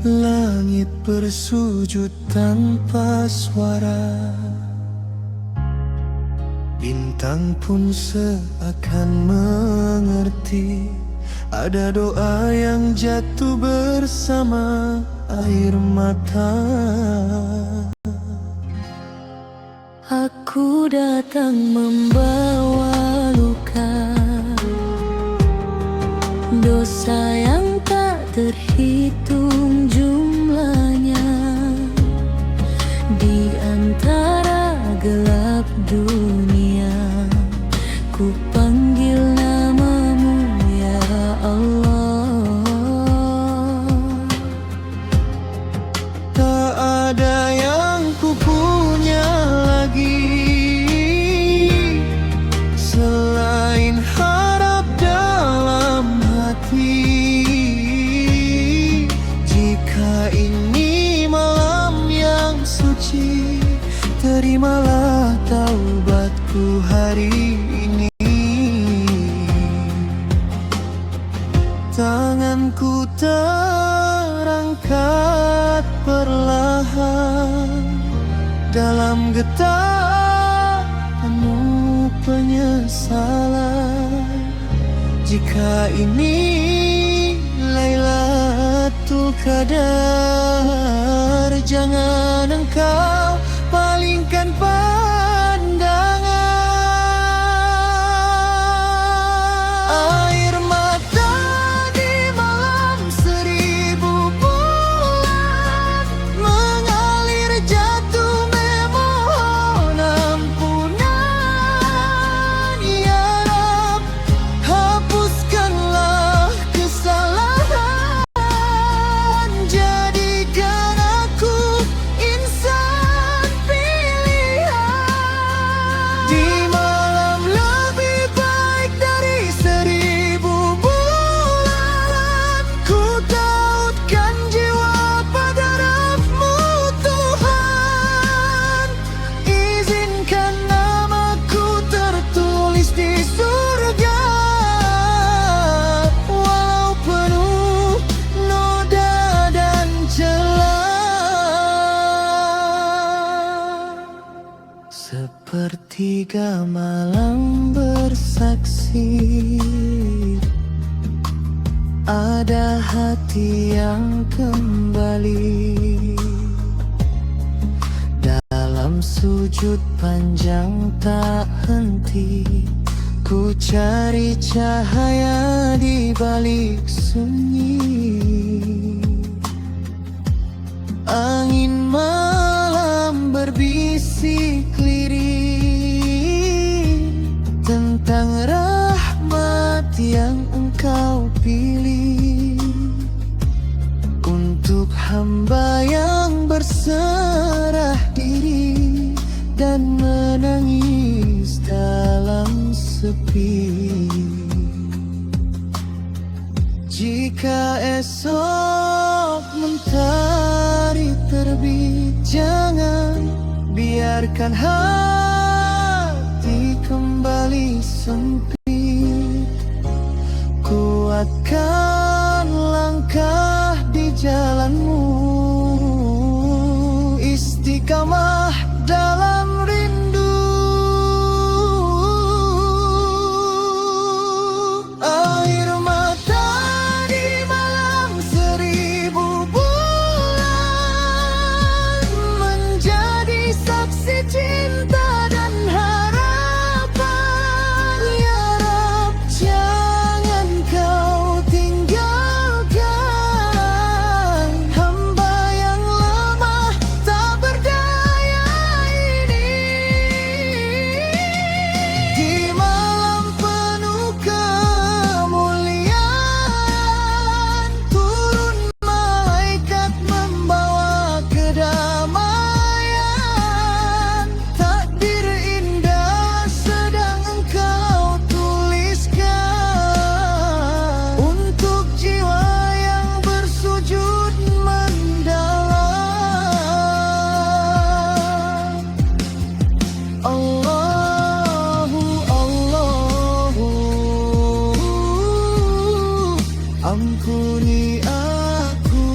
Langit bersujud tanpa suara, bintang pun seakan mengerti. Ada doa yang jatuh bersama air mata. Aku datang membawa luka, dosa yang tak terhitung jumlahnya. Di antara gelap dunia, ku panggil namamu ya Allah. Tak ada yang ku punya lagi selain harap dalam hati. Jika ini malam yang suci, terimalah taubatku hari ini. Tanganku terangkat perlahan dalam getar penuh penyesalan. Jika ini Lailatul Qadar, jangan engkau palingkan pandangan. Air mata di malam seribu bulan mengalir jatuh memohon ampunan. Ya Rab, hapuskanlah kesalahan, jadikan aku insan pilihan. Di malam lebih baik dari seribu bulan, ku tautkan jiwa pada Rabb-Mu Tuhan. Izinkan namaku tertulis di surga, walau penuh noda dan celah. Sepertiga malam bersaksi, ada hati yang kembali. Dalam sujud panjang tak henti, ku cari cahaya di balik sunyi. Angin malam berbisik lirih tentang rahmat yang engkau pilih untuk hamba yang berserah diri dan menangis dalam sepi. Jika esok mentari terbit, jangan biarkan hati kembali sempit. Kuatkan langkah di jalanmu, istiqamah dalam rindu. Air mata di malam seribu bulan menjadi saksi cinta dan harapan. Ya Rab, jangan kau tinggalkan hamba yang lemah tak berdaya ini. Di malam penuh kemuliaan, turun malaikat membawa kedamaian. Takdir indah sedang engkau tuliskan untuk jiwa yang bersujud mendalam. Allahu, Allahu, ampuni aku.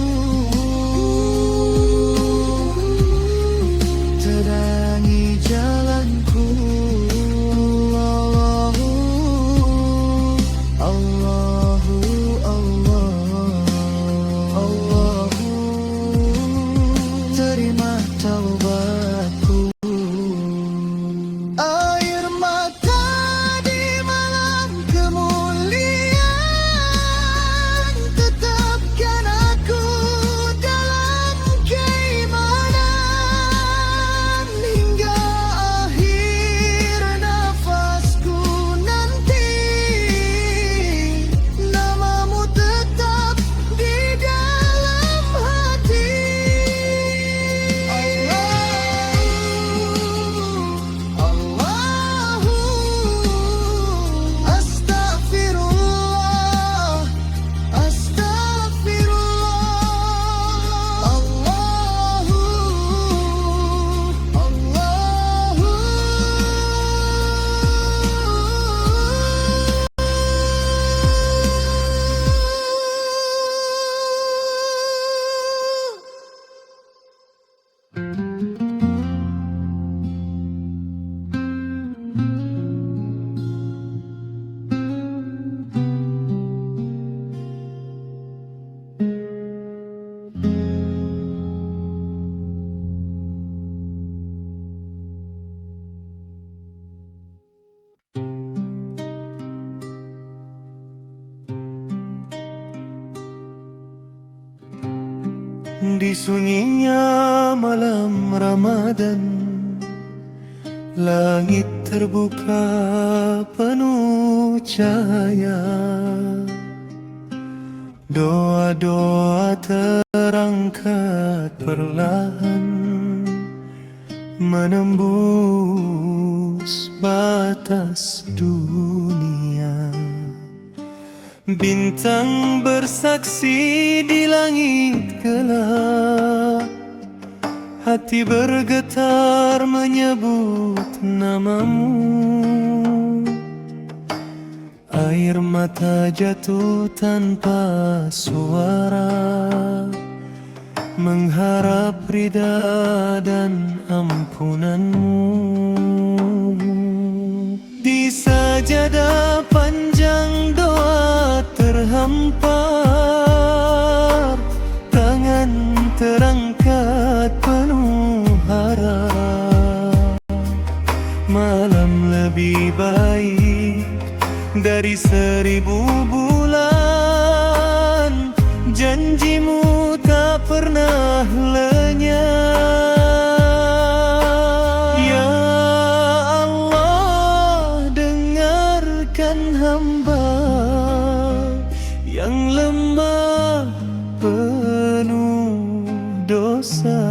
Di sunyinya malam Ramadan, langit terbuka penuh cahaya. Doa-doa terangkat perlahan, menembus batas dunia. Bintang bersaksi di langit gelap, hati bergetar menyebut namamu. Air mata jatuh tanpa suara, mengharap ridha dan ampunanmu. Di sajadah panjang doa terhampar, tangan terangkat penuh harap. Malam lebih baik dari 1000 bulan, janjimu tak pernah lenyap. Ya Allah, dengarkan hamba yang lemah penuh dosa.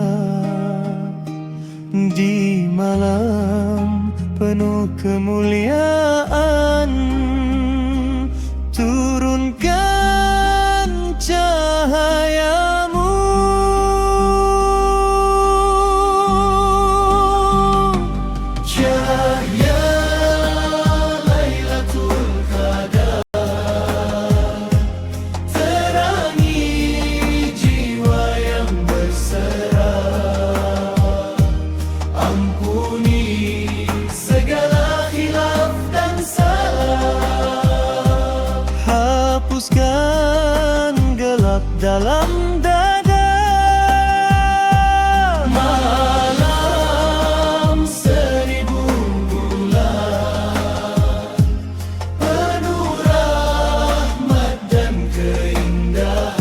Di malam penuh kemuliaan, turunkan cahayamu. Cahaya Lailatul Qadar, terangi jiwa yang berserah. Ampuni segala khilaf dan salah, hapuskan gelap dalam dada. Malam 1000 bulan, penuh rahmat dan keindahan.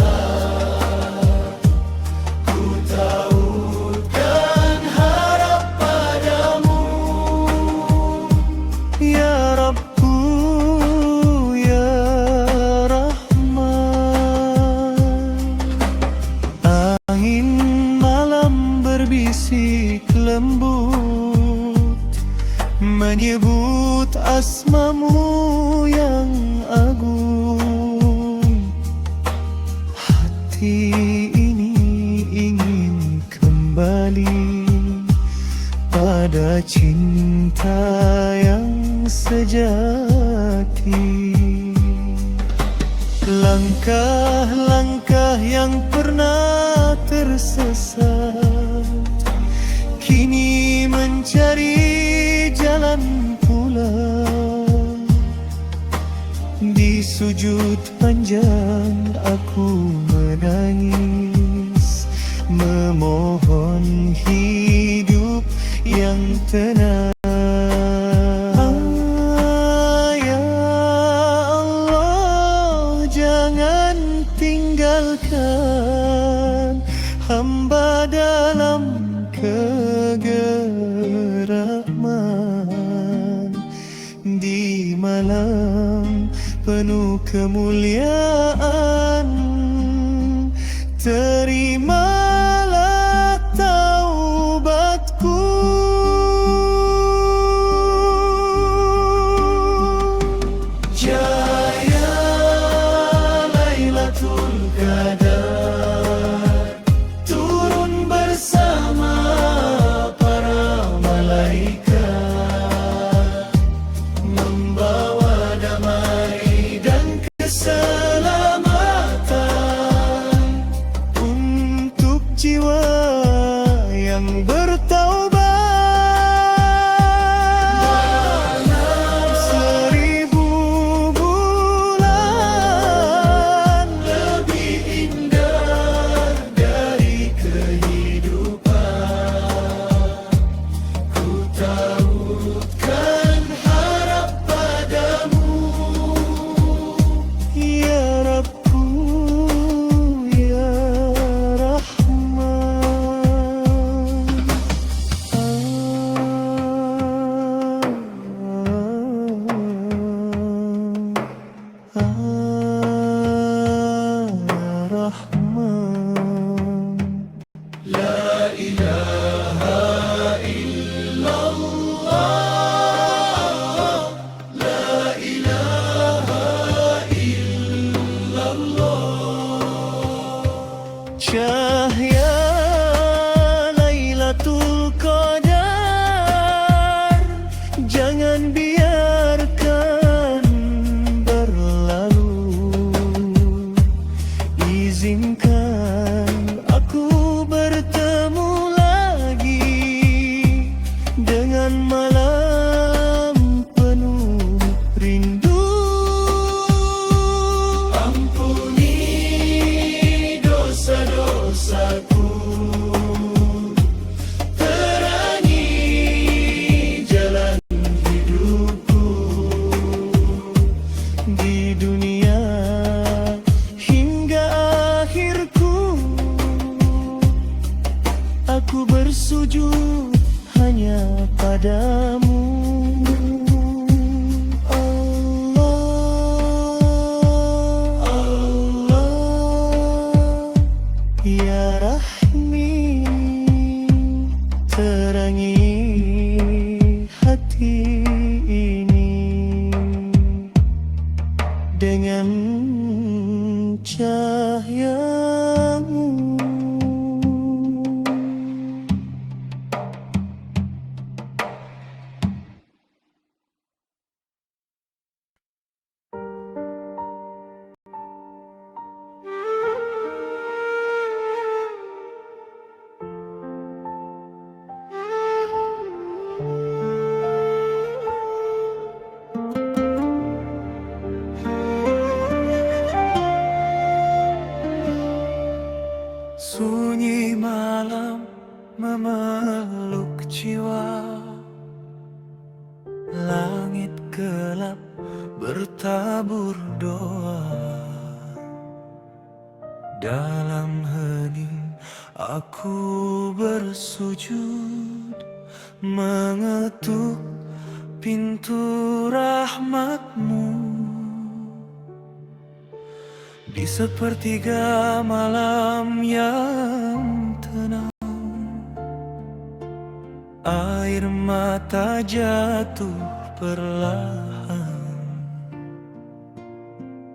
Ku tautkan harap padamu, ya Rabbu, ya angin malam berbisik lembut, menyebut asmamu yang agung. Hati ini ingin kembali pada cinta yang sejati. Langkah-langkah yang pernah tersesat, kini mencari jalan pulang. Di sujud panjang aku menangis, memohon hidup yang tenang. Jangan tinggalkan hamba dalam kegeraman. Di malam penuh kemuliaan, terimalah taubatku. Turun bersama para malaikat, membawa damai dan keselamatan untuk jiwa yang bertaubat. Malam 1000 bulan, lebih indah dari kehidupan. Ku tautkan harap padamu, ya Rabbu, ya Rahman. Cahaya Lailatul Qadar, jangan biarkan berlalu. Izinkan aku bertemu lagi dengan malam penuh rindu. Ampuni dosa-dosaku, terangi jalan hidupku di dunia hingga akhirku. Aku bersujud hanya padamu. Ya Rahmi, terangi hati ini dengan cahayamu. Sunyi malam memeluk jiwa, langit gelap bertabur doa. Dalam hening aku bersujud, mengetuk pintu rahmat-Mu. Di sepertiga malam yang tenang, air mata jatuh perlahan.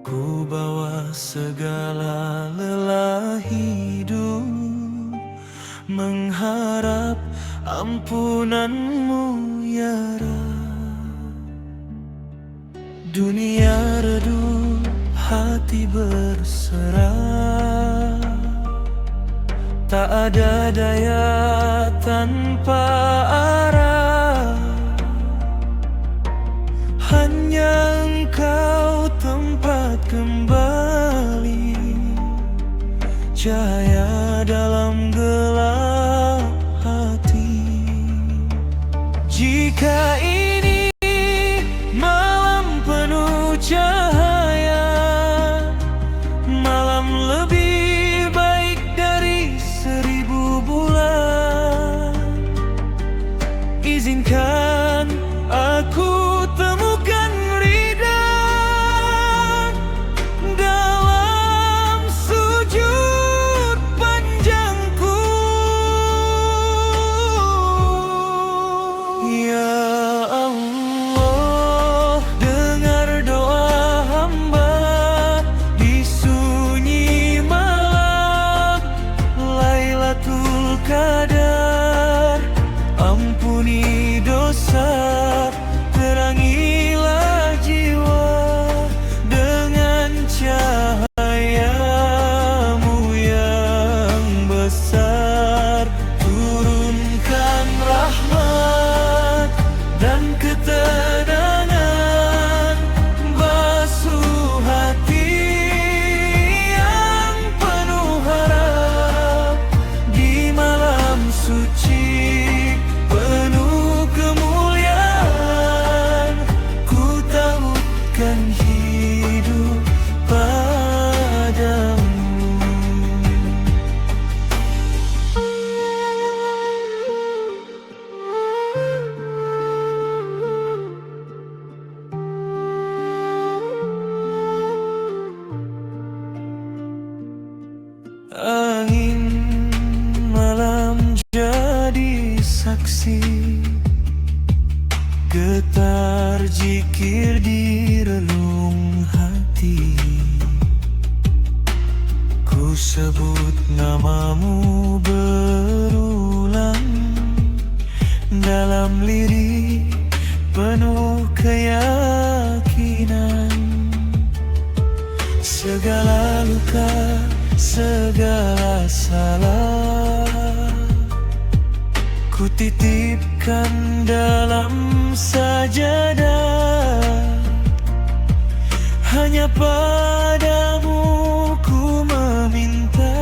Ku bawa segala lelah hidup, mengharap ampunan-Mu ya Rab. Dunia redup, hati berserah, tak ada daya tanpa arah. Hanya Engkau tempat kembali cahaya dalam gelap hati. Jika ini malam penuh cahaya, malam lebih baik dari 1000 bulan. Izinkan aku temukan ridha dalam sujud panjangku. Ya Allah, dengar doa hamba di sunyi malam Lailatul Qadar. Ampuni dosa, terangilah jiwa dengan cahayamu yang besar. Turunkan rahmat dan ketenangan, basuh hati yang penuh harap di malam suci penuh kemuliaan. Ku tautkan hidup padamu. Angin malam jadi saksi, getar jikir di relung hati. Ku sebut namamu berulang dalam lirik penuh keyakinan. Segala luka, segala salah ku titipkan dalam sajadah. Hanya padamu ku meminta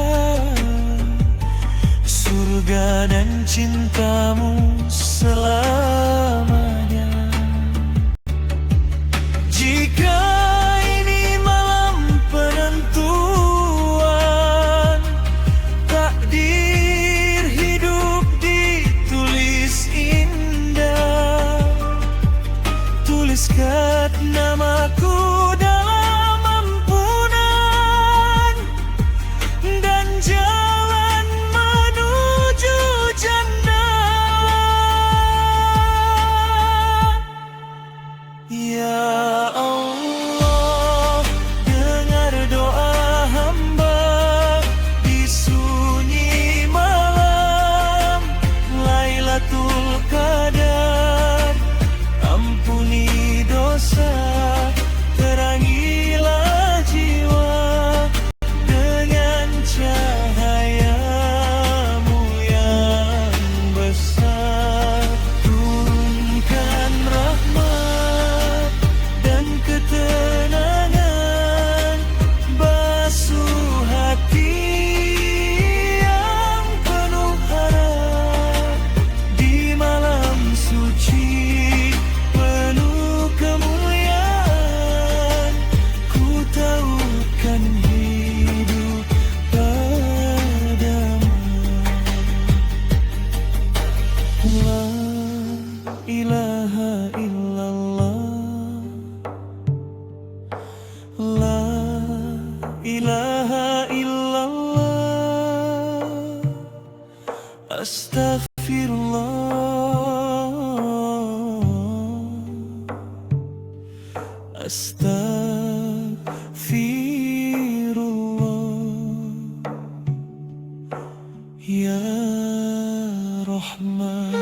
surga dan cintamu selamanya. Jika ini malam penentuan, takdir hidup ditulis indah. Tuliskan namaku dalam ampunan dan jalan menuju jannah. Ya Allah, dengar doa hamba di sunyi malam Lailatul Qadar. Ampuni dosa, terangilah jiwa dengan cahayamu yang besar. Turunkan rahmat dan ketenangan, basuh hati yang penuh harap di malam suci penuh kemuliaan. Ku taukan hidup padamu. La ilaha illallah, la ilaha illallah, astaghfirullah, astaghfirullah. Ya Rahman,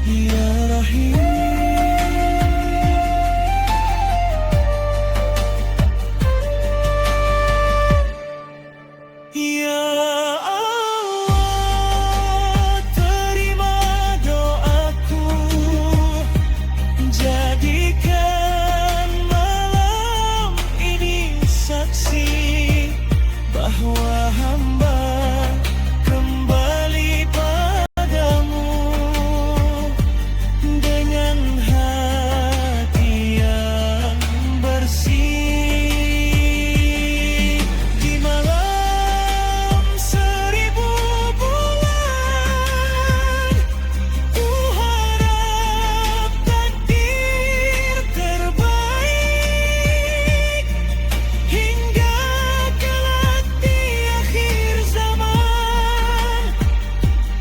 Ya Rahim, Ya Allah, terima doaku. Jadikan malam ini saksi bahwa hamba kembali padamu dengan hati yang bersih. Di malam 1000 bulan, ku harap takdir terbaik hingga kelak di akhir zaman.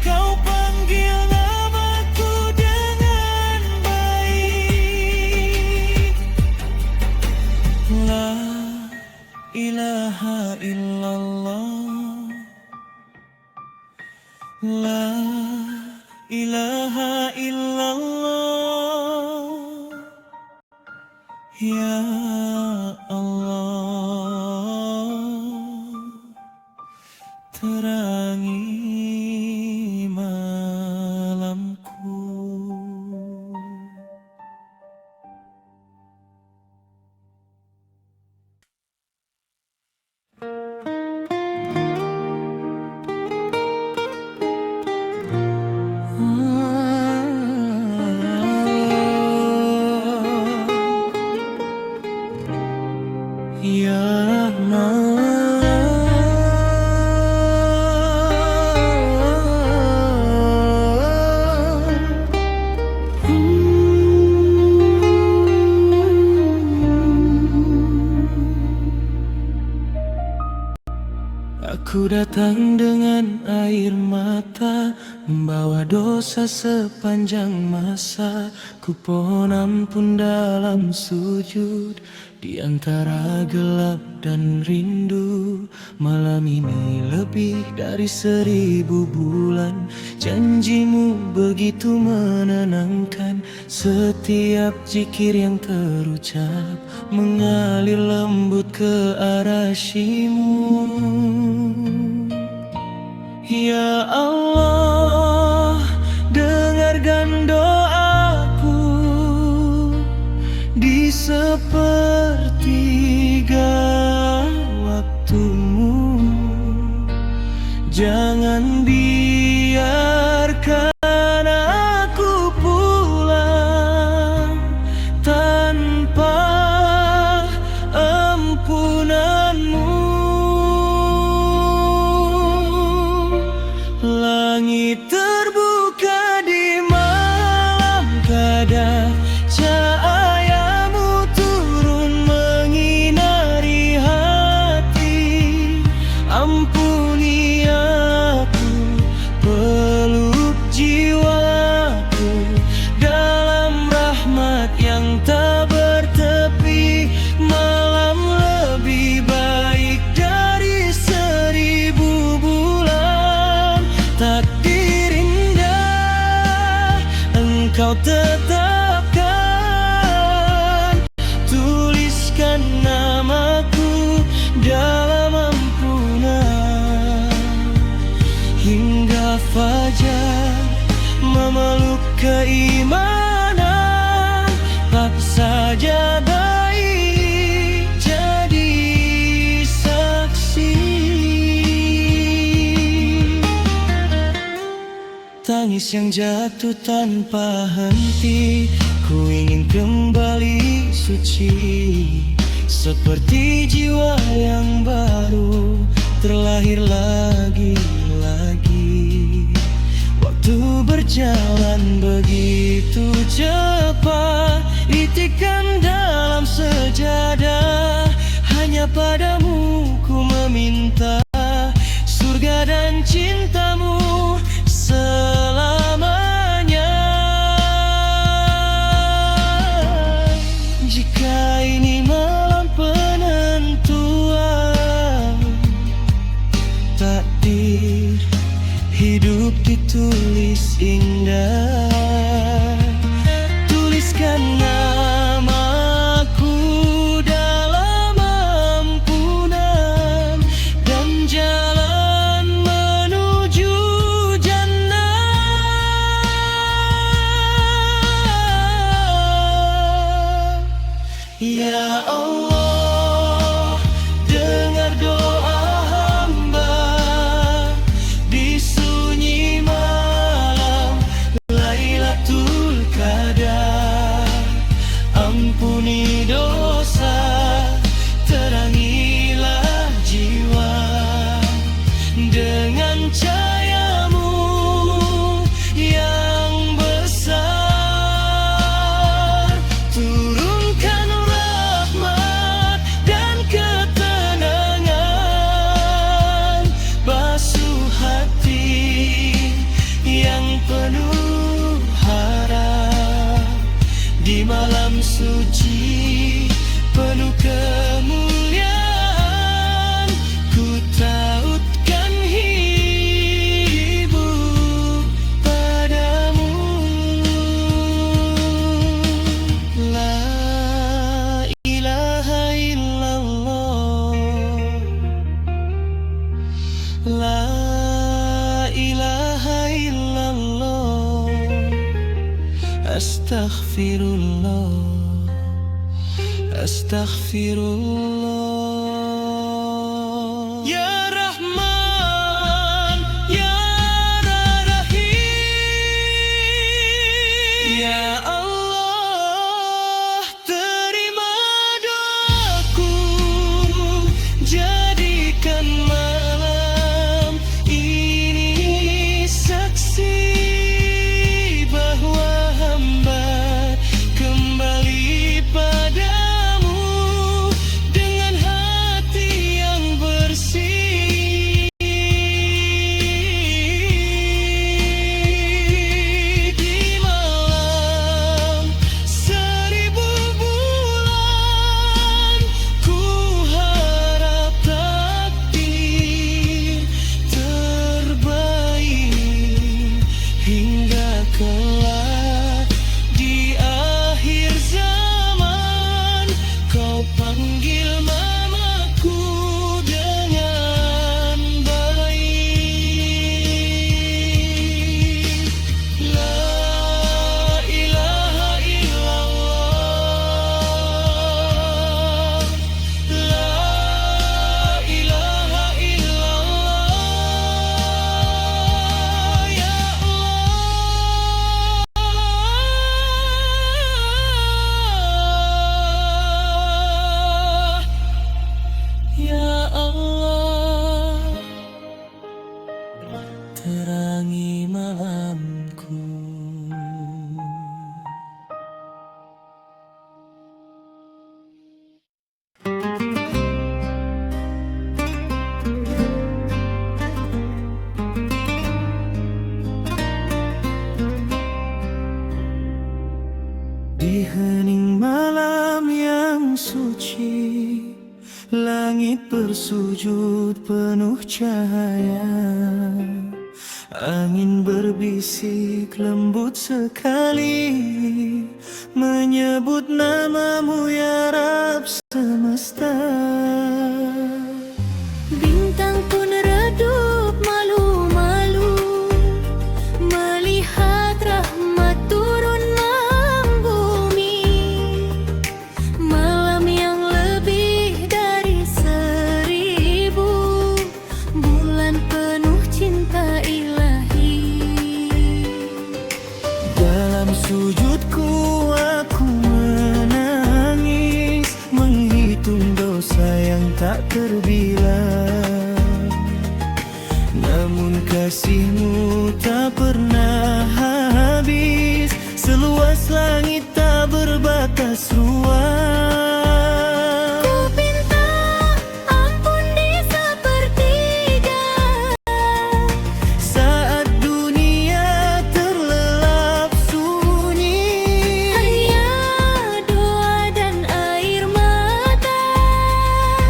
Kau panggil namaku dengan baik. La ilaha illallah, la ilaha illallah. Ya Allah, terangi malamku. Ya Rahman, Ku datang dengan air mata, membawa dosa sepanjang masa. Ku pohon ampun dalam sujud, di antara gelap dan rindu. Malam ini lebih dari 1000 bulan. Janjimu begitu menenangkan. Setiap zikir yang terucap mengalir lembut ke arasy-Mu. Ya Allah, dengarkan doaku di sepertiga waktumu. Jangan biarkan aku pulang tanpa ampunanmu. Langit terbuka di malam kada, cahayamu turun menyinari hati. Ampuni aku, peluk jiwaku dalam rahmat yang tak bertepi. Malam lebih baik dari 1000 bulan. Takdir indah Engkau tetapkan, tuliskan namaku dalam ampunan. Hingga fajar memeluk keimanan, tak saja baik jadi saksi. Tangis yang jatuh tanpa henti, ku ingin kembali suci. Seperti jiwa yang baru terlahir lagi. Waktu berjalan begitu cepat, ditikan dalam sejadah. Hanya padamu ku meminta surga dan cintamu selamanya. Jika ini malam penentuan, takdir hidup ditulis indah. Tuliskan namaku dalam ampunan, dan jalan menuju jannah. Ya Allah, dengar doa hamba di sunyi malam Lailatul Qadar. Ampuni dosa, terangilah jiwa dengan cahayamu yang besar. Turunkan rahmat dan ketenangan, basuh hati yang penuh harap. Di malam suci penuh kemuliaan, ku tautkan hidup padamu. La ilaha illallah, la ilaha illallah. Astaghfirullah, astaghfirullah. Ya Rahman, ya Rahim. Ya Allah, terima doaku. Jadikan malam ini saksi bahwa hamba kembali padamu dengan hati yang bersih. Kau panggil mamaku dengan baik. La ilaha illallah, la ilaha illallah, ya Allah, ya Allah, terangi malamku. Di hening malam yang suci, langit bersujud penuh cahaya. Angin berbisik lembut sekali, menyebut namamu ya Rabb semesta. Bintang pun redup malu-malu melihat rahmat turun membumi. Malam yang lebih dari 1000 bulan penuh cinta ilahi. Dalam sujudku aku menangis, menghitung dosa yang tak terbilang. Namun kasih-Mu tak pernah habis, seluas langit tak berbatas ruang. Ku pinta ampun di sepertiga Saat dunia terlelap sunyi, hanya doa dan air mata.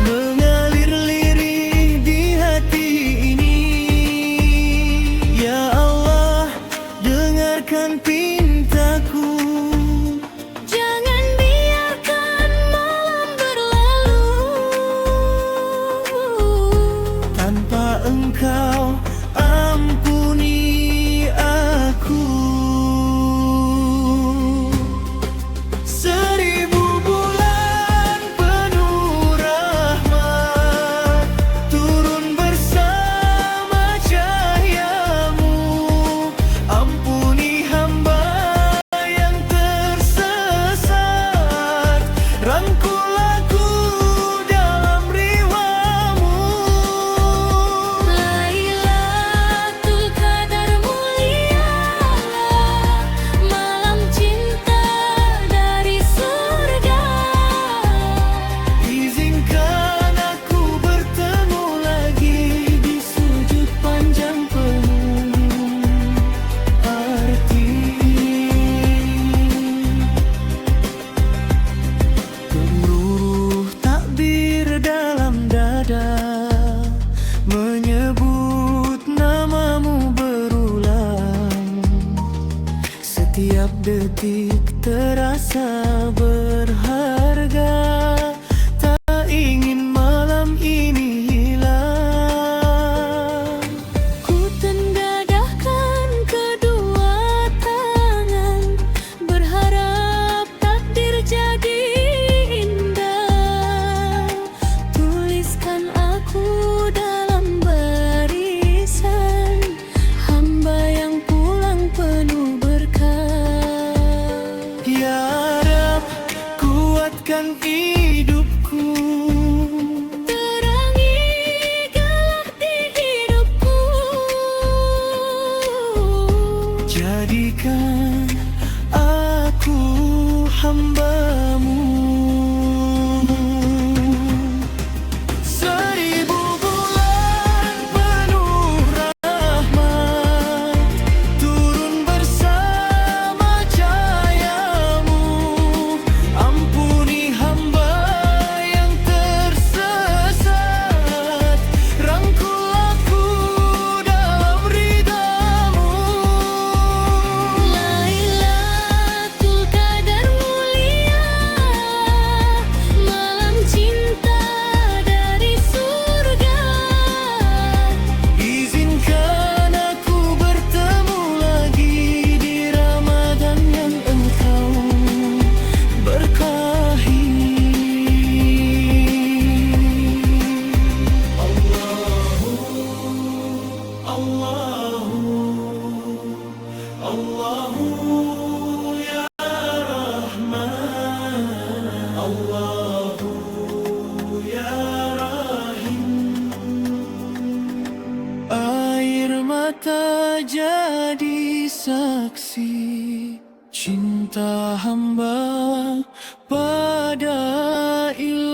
mengalir lirih di hati ini. Ya Allah, dengarkan pintaku. Jangan biarkan malam berlalu Tanpa Engkau ampuni aku. 1000 bulan penuh rahmat turun bersama cahayamu. Ampuni hamba yang tersesat, rangkul aku dalam riwamu. Lailatul Qadar mulia, malam cinta dari surga. Izinkan aku bertemu lagi di sujud panjang penuh arti. Gemuruh takbir dalam dada, menyebut namamu berulang. Setiap detik terasa berharga, tak ingin malam ini hilang. Ku tendadahkan kedua tangan, berharap takdir jadi indah. Tuliskan aku dalam barisan hamba yang pulang penuh berkah. Ya Rab, kuatkan hidupku. Terangi gelap di hidupku. Jadikan aku hamba-Mu. 1000 bulan penuh rahmat turun bersama cahayamu. Ampuni hamba yang mata jadi saksi cinta hamba pada ilah.